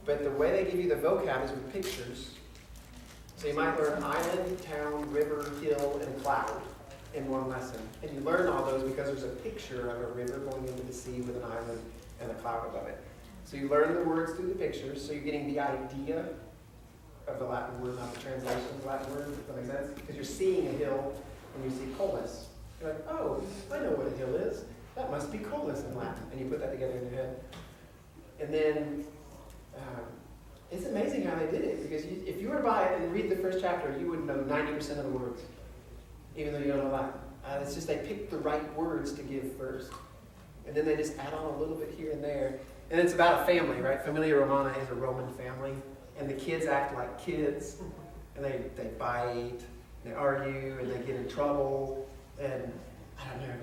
But the way they give you the vocab is with pictures. So you might learn island, town, river, hill, and cloud in one lesson. And you learn all those because there's a picture of a river going into the sea with an island and a cloud above it. So you learn the words through the pictures, so you're getting the idea of the Latin word, not the translation of the Latin word, if that makes sense? Because you're seeing a hill when you see Colus. You're like, oh, I know what a hill is. That must be Colus in Latin. And you put that together in your head. And then it's amazing how they did it, because if you were to buy it and read the first chapter, you would know 90% of the words, even though you don't know Latin. It's just they picked the right words to give first. And then they just add on a little bit here and there. And it's about a family, right? Familia Romana is a Roman family. And the kids act like kids. And they bite, they argue, and they get in trouble. And I don't know,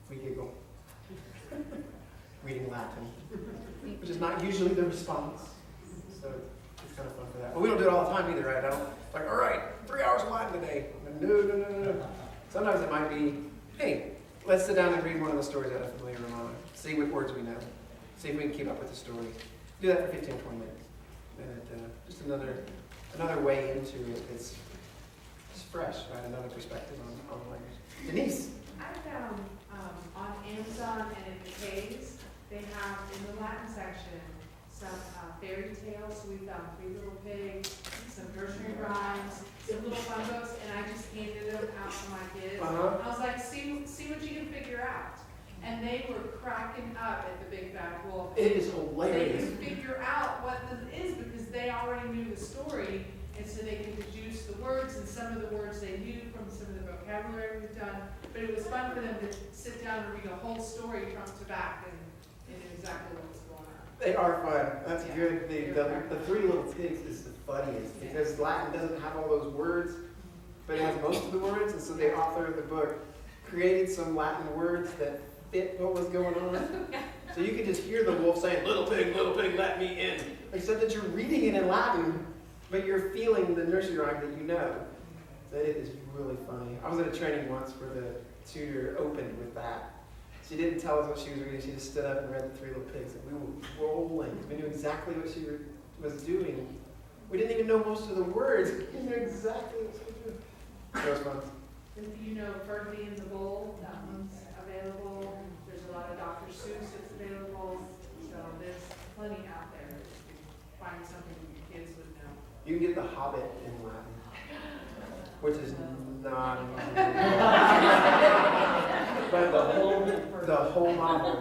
we giggle. Reading Latin, which is not usually the response. So it's kind of fun for that. But we don't do it all the time either, right? I don't, like, all right, 3 hours of Latin today. No. Sometimes it might be, hey, let's sit down and read one of the stories out of Familia Romana. See what words we know. See if we can keep up with the story. Do that for 15, 20 minutes. And just another way into it. It's fresh, right? Another perspective on language. Denise. I found on Amazon and in the caves, they have in the Latin section some fairy tales. So we found Three Little Pigs, some nursery rhymes, some little fun books, and I just handed them out to my kids. I was like, see what you can figure out. And they were cracking up at the Big Bad Wolf. It is hilarious. They could figure out what this is because they already knew the story, and so they could deduce the words, and some of the words they knew from some of the vocabulary we've done. But it was fun for them to sit down and read a whole story front to back and knew exactly what was going on. They are fun. That's good. The Three Little Pigs is the funniest because Latin doesn't have all those words, but it has most of the words, and so the author of the book created some Latin words that fit what was going on. So you could just hear the wolf saying, little pig, let me in. Except that you're reading it in Latin, but you're feeling the nursery rhyme that you know. So it is really funny. I was at a training once where the tutor opened with that. She didn't tell us what she was reading. She just stood up and read the Three Little Pigs. And we were rolling. We knew exactly what she was doing. We didn't even know most of the words. We knew exactly what she was doing. That was fun. If you know Fergie and the Bull, that one's available. There's a lot of Dr. Seuss that's available. So there's plenty out there. Find something your kids would know. You can get The Hobbit in Latin, which is not but the whole novel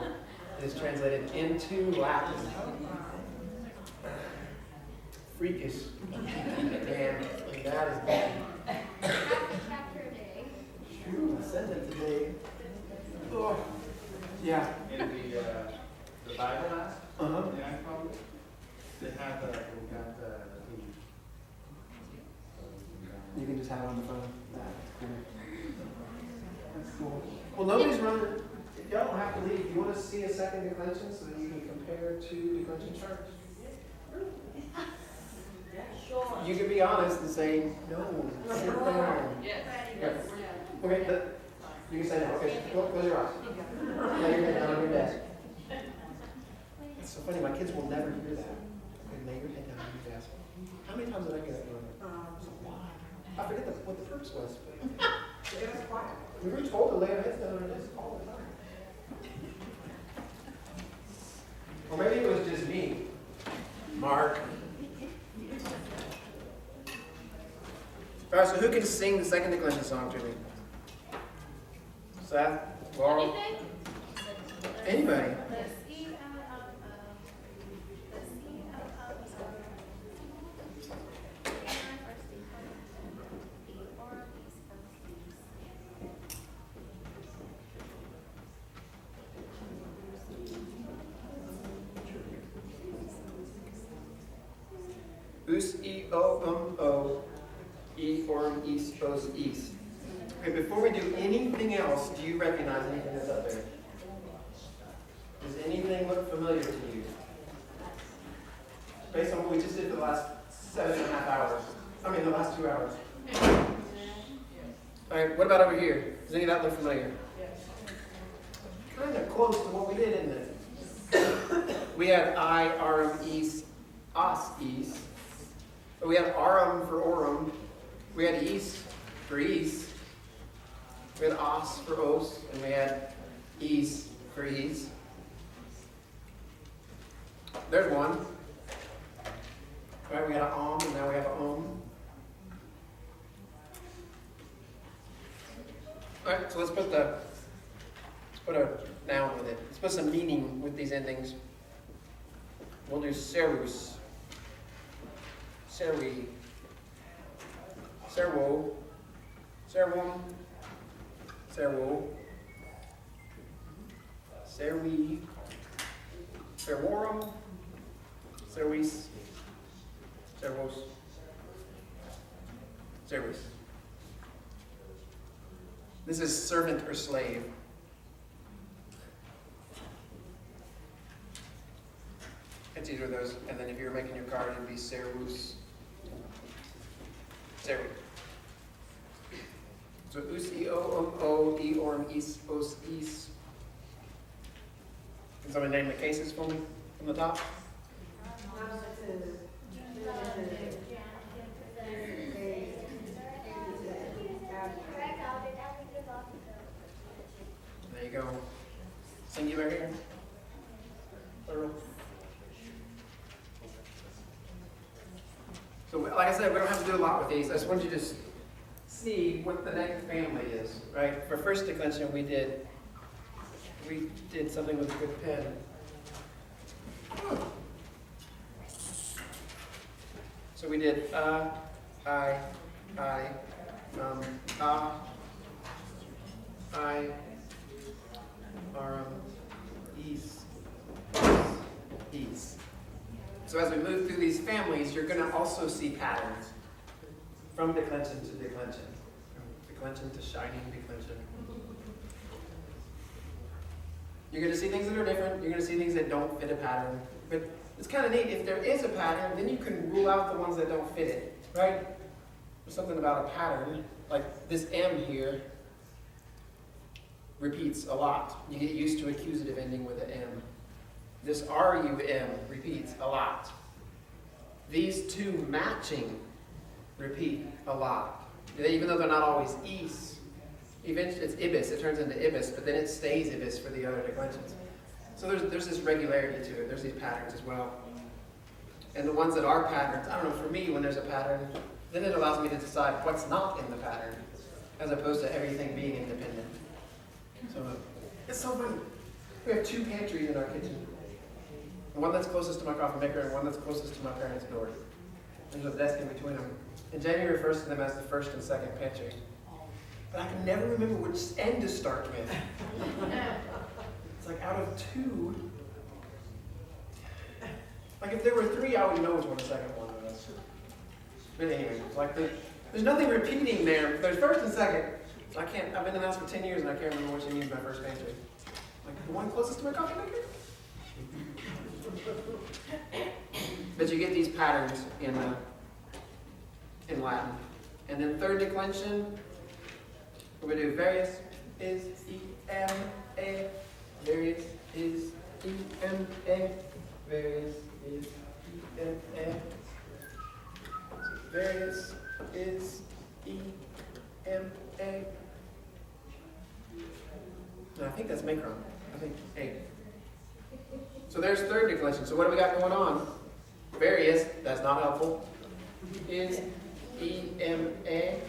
is translated into Latin. Freakish. And that is bad. Chapter a day. Shoot, I said it today. Oh. Yeah. In the Bible app, Uh-huh. the iPhone, they have we got the You can just have it on the phone. That's cool. That's cool. Well, nobody's running. Y'all don't have to leave. You want to see a second declension so that you can compare two declension charts? You can be honest and say, no, sit down. Yes. Yeah. Okay, you can say no. Okay, close your eyes. Lay your head down on your desk. It's so funny, my kids will never hear that. Okay, lay your head down on your desk. How many times did I hear that growing up? I forget what the purpose was. But we were told to lay our heads down on our desk all the time. Or maybe it was just me. Mark. All right, so who can sing the second declension song to me? Seth? Laurel? Anything? Anybody? Us, E, O, O, E, Orm, East, Os, East. Okay, before we do anything else, do you recognize anything that's up there? Does anything look familiar to you? Based on what we just did for the last 7.5 hours. The last 2 hours. All right, what about over here? Does any of that look familiar? Kind of close to what we did, isn't it? We had I, Arm, East, os, east. But we had arum for orum. We had east for east. We had os for os, and we had ease for ease. There's one. Right, we had an and now we have an Alright, so let's put a noun with it. Let's put some meaning with these endings. We'll do serus, seri, serwo, serwum, serwo, serwi, serworum, serwis, servos, servus. This is servant or slave. It's either of those, and then if you were making your card, it'd be servus, servi. So us, e, o, e, orm, is, os, is. Can somebody name the cases for me from the top? There you go. Singular here. Plural. So like I said, we don't have to do a lot with these. I just wanted you to see what the next family is, right? For first declension, we did something with a good pen. So we did I, ease. So as we move through these families, you're going to also see patterns from declension to declension, from declension to shining declension. You're going to see things that are different. You're going to see things that don't fit a pattern. But it's kind of neat. If there is a pattern, then you can rule out the ones that don't fit it, right? There's something about a pattern, like this M here repeats a lot. You get used to accusative ending with an M. This RUM repeats a lot. These two matching repeat a lot. Even though they're not always east, eventually it's ibis, it turns into ibis, but then it stays ibis for the other declensions. So there's this regularity to it. There's these patterns as well. And the ones that are patterns, I don't know, for me, when there's a pattern, then it allows me to decide what's not in the pattern, as opposed to everything being independent. So it's so funny. We have two pantries in our kitchen. One that's closest to my coffee maker and one that's closest to my parents' door. There's a desk in between them. And Jamie refers to them as the first and second pantry. But I can never remember which end to start with. It's like out of two. Like if there were three, I would know which one the second one was. But anyway, it's like there's nothing repeating there. There's first and second. So I've been in the house for 10 years and I can't remember which one is my first pantry. Like the one closest to my coffee maker? But you get these patterns in Latin. And then third declension, we're going to do various is E-M-A. Various is E-M-A. Various is E-M-A. Various is E-M-A. No, I think that's macron. I think A. So there's third declension. So what do we got going on? Various, that's not helpful, is E-M-A.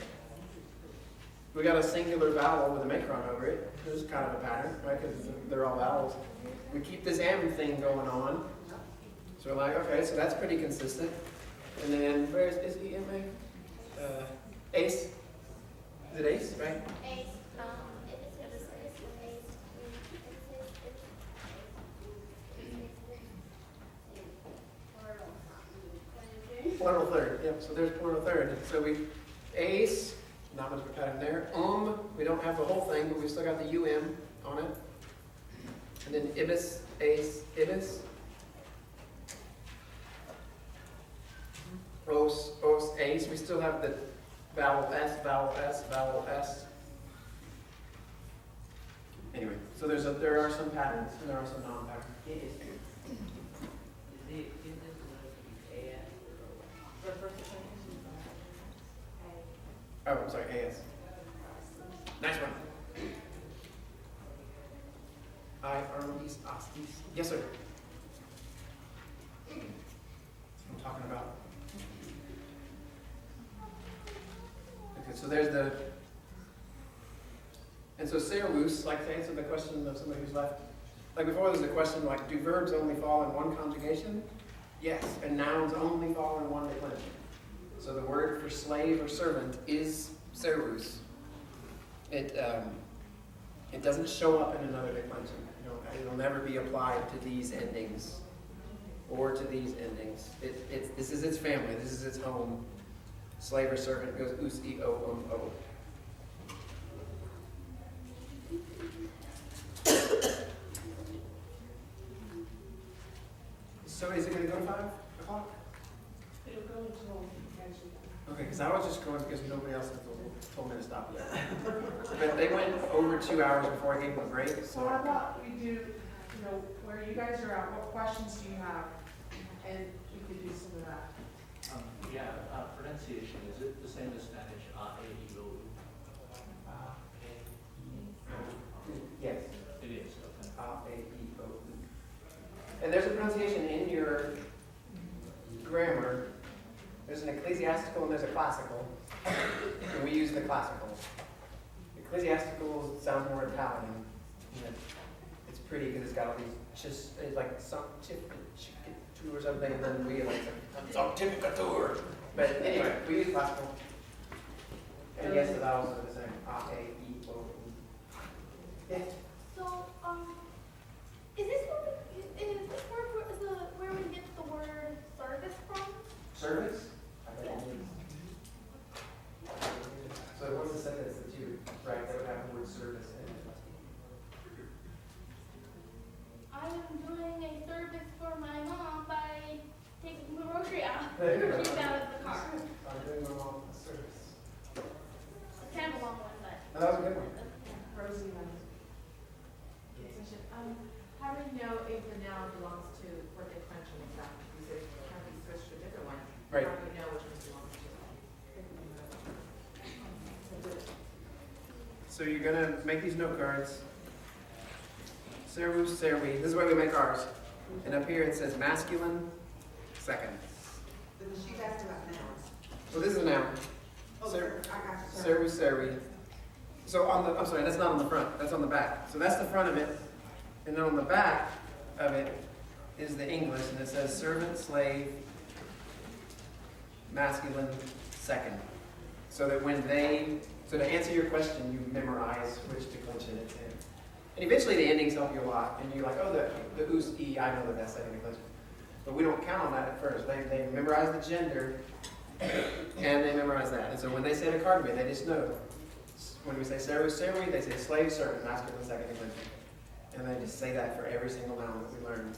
We got a singular vowel with a macron over it. There's kind of a pattern, right? Because they're all vowels. We keep this M thing going on. So we're like, okay, so that's pretty consistent. And then, where is E-M-A? Ace. Is it ace, right? Ace. Plural third, yep, so there's plural third. So we, ace, not much of a pattern there. We don't have the whole thing, but we still got the UM on it. And then ibis, ace, ibis. Os, ace. We still have the vowel S, vowel S, vowel S. Anyway, so there are some patterns and there are some non-patterns. Is the letter A Oh, I'm sorry, AS. Nice one. Armis Astis. Yes, sir. That's what I'm talking about. Okay, so there's the, and so Servus, like to answer the question of somebody who's left, like before there was a question like, do verbs only fall in one conjugation? Yes, and nouns only fall in one declension. So the word for slave or servant is servus. It doesn't show up in another declension. It'll never be applied to these endings or to these endings. This is its family. This is its home. Slave or servant goes us, e, o. So is it going to go to 5 o'clock? It'll go until actually. Okay, because I was just going because nobody else has told me to stop yet. But they went over 2 hours before I gave them a break, So so. how about we do, where you guys are at, what questions do you have? And we could do some of that. Pronunciation, is it the same as Spanish? Yes. It is, okay. A-E-O-U. And there's a pronunciation in your grammar. There's an ecclesiastical and there's a classical. And we use the classical. Ecclesiastical sounds more Italian. And it's pretty because it's got all these it's like sanctificatur or something, and then we like sanctificatur. But anyway, we use classical. And yes, the vowels are the same. A-E-O-U. Yeah. So, is this where we get the word service from? Service? I bet it is. So what's the sentence that you write that would have the word service in it? I am doing a service for my mom by taking the groceries out There you go. of the car. I'm doing my mom a service. It's kind of a long one, but. No, that was a good one. Rosie, How do you know if the noun belongs to what declension exactly? Because it can be switched to a different one. Right. How do you know which one belongs to? So you're gonna make these note cards. Servus, servi. This is where we make ours. And up here it says masculine, second. But the sheet asked about nouns. So this is a noun. Oh, Ser- I got you. Servus, servi. So I'm sorry, that's not on the front. That's on the back. So that's the front of it. And then on the back of it is the English, and it says servant, slave, masculine, second. So that so to answer your question, you memorize which declension it's in. And eventually the endings help you a lot. And you're like, oh, the us, e, I know that that's second declension. But we don't count on that at first. They memorize the gender, and they memorize that. And so when they say the card to me, they just know. When we say servus, servi, they say slave, servant, masculine, second declension. And they just say that for every single noun that we learn.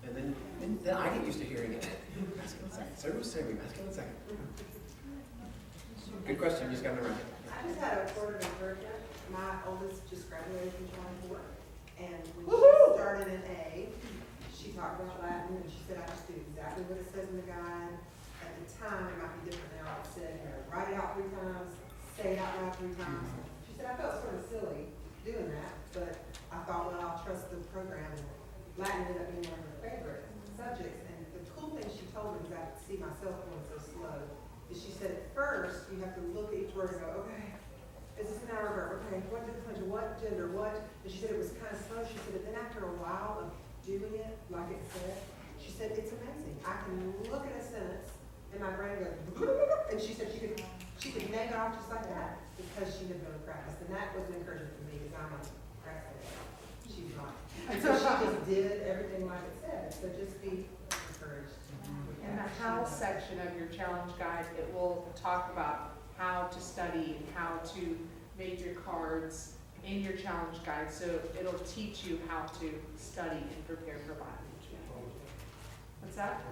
And then I get used to hearing it. Masculine second. Servus, servi, masculine second. Good question. You just got to remember. I just had a word of encouragement. My oldest just graduated from 24, and when Woohoo! she started in A, she talked about Latin, and she said, I just do exactly what it says in the guide. At the time, it might be different now. It said, write it out 3 times, say it out loud 3 times. She said, I felt sort of silly doing that, but I thought, well, I'll trust the program. And Latin ended up being one of her favorite subjects. And the cool thing she told me, because I could see myself going so slow, is she said at first you have to look at each word and go, okay, is this an hour verb? Okay, what declension, what gender, what? And she said it was kind of slow. She said, and then after a while of doing it, like it said, she said, it's amazing. I can look at a sentence and my brain goes, and she said she could name it off just like that because she had been practice. And that was an encouragement for me because I'm a practice. She's not. And so she just did everything like it said. So just be encouraged. in the how section of your challenge guide, it will talk about how to study and how to make your cards in your challenge guide. So it'll teach you how to study and prepare for Bible. What's that?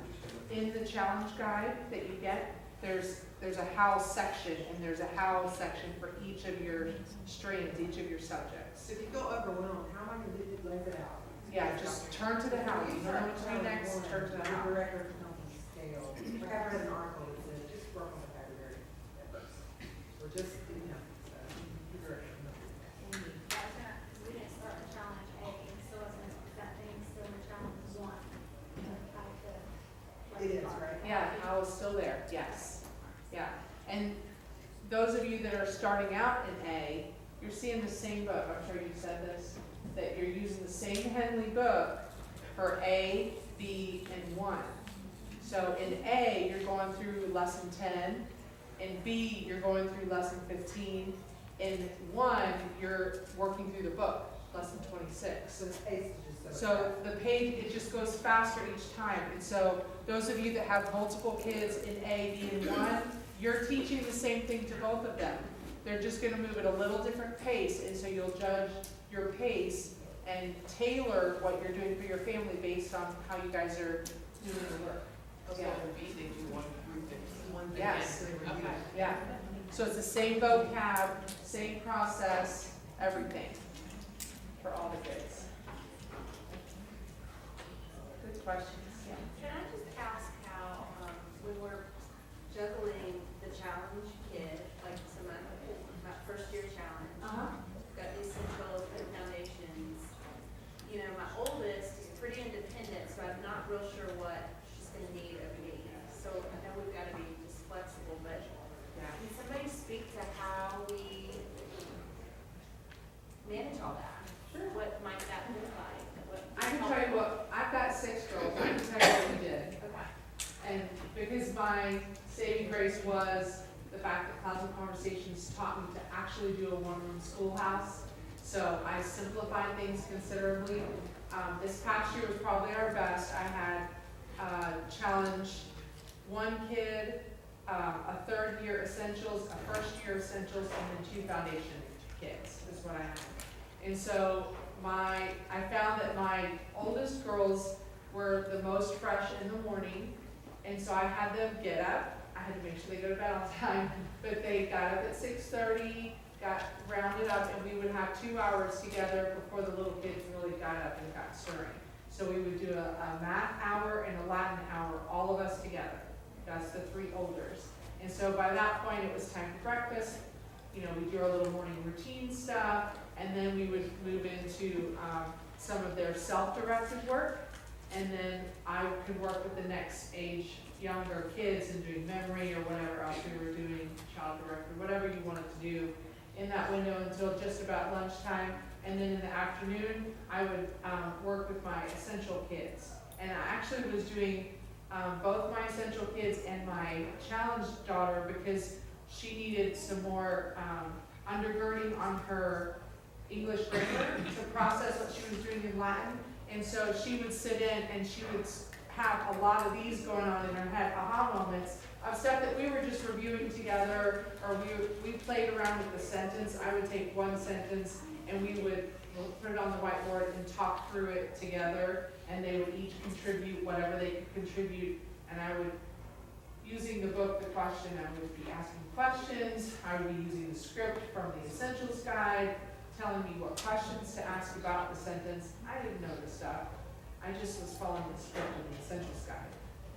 In the challenge guide that you get, there's a how section, and there's a how section for each of your streams, each of your subjects. If you feel overwhelmed, how am I going to do lays it out? Yeah, just turn to the how. You know what to do next, turn to the how. The record scale. Like I read an article that said just work on vocabulary at first. Or just It is, right? Yeah, how is still there, yes, yeah. And those of you that are starting out in A, you're seeing the same book, I'm sure you said this, that you're using the same Henley book for A, B, and 1. So in A, you're going through lesson 10, in B, you're going through lesson 15, in 1, you're working through the book, lesson 26. So the pace is just So the page, it just goes faster each time. And so those of you that have multiple kids in A, B, and 1, you're teaching the same thing to both of them. They're just gonna move at a little different pace, and so you'll judge your pace and tailor what you're doing for your family based on how you guys are doing the work. Okay, in B, they do one group thing. Yes, Okay. yeah. So it's the same vocab, same process, everything for all the kids. Good questions, yeah. Can I just ask how, when we're juggling the challenge kid, like so my first year challenge, got the essentials and foundations, you know, my oldest is pretty independent, so I'm not real sure what she's gonna need of me. So I know we've gotta be just flexible, but can somebody speak to how we manage all that? Sure. What might that look like? What- I can tell you what, I've got 6 girls, I can tell you what we did. Okay. And because my saving grace was the fact that Clouds and Conversations taught me to actually do a one-room schoolhouse, so I simplified things considerably. This past year was probably our best. I had challenge 1 kid, a 3rd year essentials, a 1st year essentials, and then 2 foundation kids is what I had. And so I found that my oldest girls were the most fresh in the morning, and so I had them get up. I had to make sure they go to bed on time, but they got up at 6:30, got rounded up, and we would have 2 hours together before the little kids really got up and got stirring. So we would do a math hour and a Latin hour, all of us together. That's the 3 olders. And so by that point, it was time for breakfast. You know, we do our little morning routine stuff, and then we would move into some of their self-directed work. And then I could work with the next age, younger kids, and doing memory or whatever else we were doing, child-directed, whatever you wanted to do in that window until just about lunchtime. And then in the afternoon, I would work with my essential kids. And I actually was doing both my essential kids and my challenge daughter because she needed some more undergirding on her English grammar to process what she was doing in Latin. And so she would sit in and she would have a lot of these going on in her head, aha moments of stuff that we were just reviewing together, or we played around with the sentence. I would take 1 sentence and we would put it on the whiteboard and talk through it together, and they would each contribute whatever they could contribute, and I would, using the book, the question, I would be asking questions, I would be using the script from the Essentials Guide, telling me what questions to ask about the sentence. I didn't know this stuff. I just was following the script in the Essentials Guide,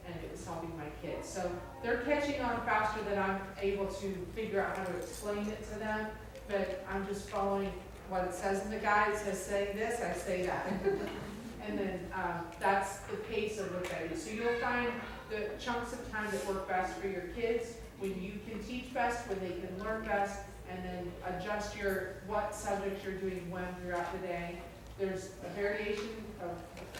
and it was helping my kids. So they're catching on faster than I'm able to figure out how to explain it to them, but I'm just following what it says in the guide. It says, say this, I say that. And then that's the pace of what I do. So you'll find the chunks of time that work best for your kids, when you can teach best, when they can learn best, and then adjust what subjects you're doing when throughout the day. There's a variation of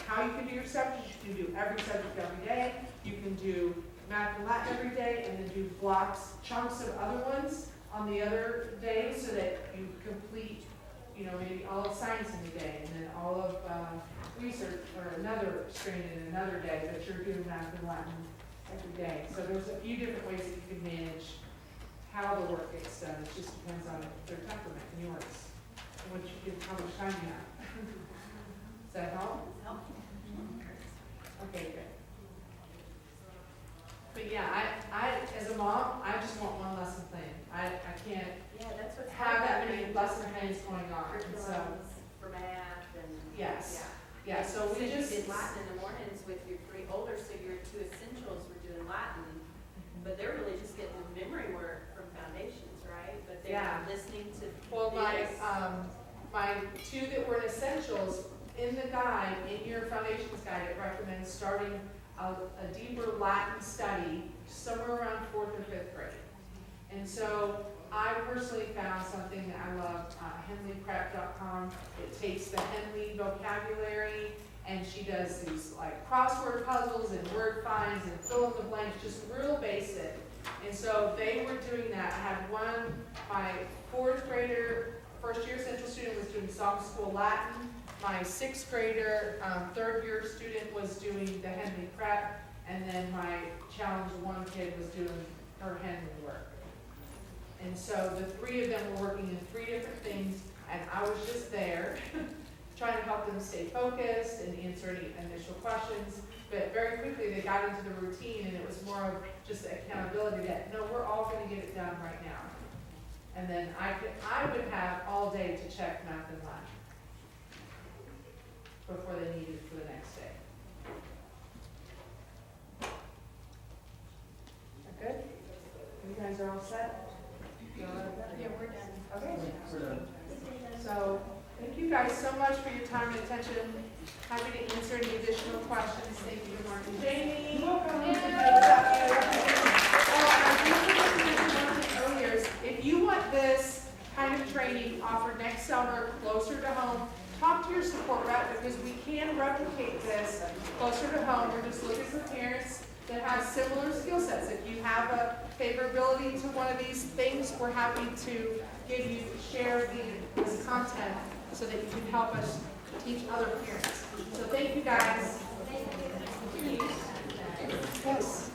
how you can do your subjects. You can do every subject every day. You can do math and Latin every day, and then do blocks, chunks of other ones on the other day, so that you complete, you know, maybe all of science in a day, and then all of research or another strain in another day, but you're doing math and Latin every day. So there's a few different ways that you can manage how the work gets done. It just depends on their temperament and yours, and what you can, how much time you have. Does that help? Okay, good. But yeah, I as a mom, I just want one lesson plan. I can't Yeah, that's what's have that many lesson plans going on, and so, curriculums for math and. yes. Yeah. Yeah, so we you just. did Latin in the mornings with your 3 older, so your 2 essentials were doing Latin, but they're really just getting the memory work from foundations, right? But they're Yeah. listening to Well, this. my 2 that were in essentials, in the guide, in your foundations guide, it recommends starting a deeper Latin study somewhere around 4th or 5th grade. And so I personally found something that I love, henleyprep.com. It takes the Henley vocabulary, and she does these like crossword puzzles and word finds and fill in the blanks, just real basic. And so they were doing that. I had one, my 4th grader, first year Central student was doing song school Latin. My 6th grader, 3rd year student was doing the Henley prep. And then my challenge 1 kid was doing her Henley work. And so the 3 of them were working in 3 different things, and I was just there trying to help them stay focused and answer any initial questions. But very quickly they got into the routine, and it was more of just accountability that, no, we're all gonna get it done right now. And then I would have all day to check math and Latin before they needed it for the next day. That good? You guys are all set? Yeah, we're done. Okay. We're done. So, thank you guys so much for your time and attention. Happy to answer any additional questions. Thank you, Mark and Jamie. Welcome. If you want this kind of training offered next summer, closer to home, talk to your support rep, because we can replicate this closer to home. We're just looking for parents that have similar skill sets. If you have a favorability to one of these things, we're happy to share this content so that you can help us teach other parents. So thank you guys. Yes.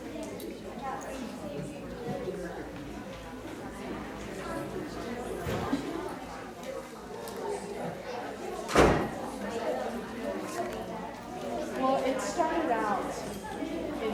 Well, it started out in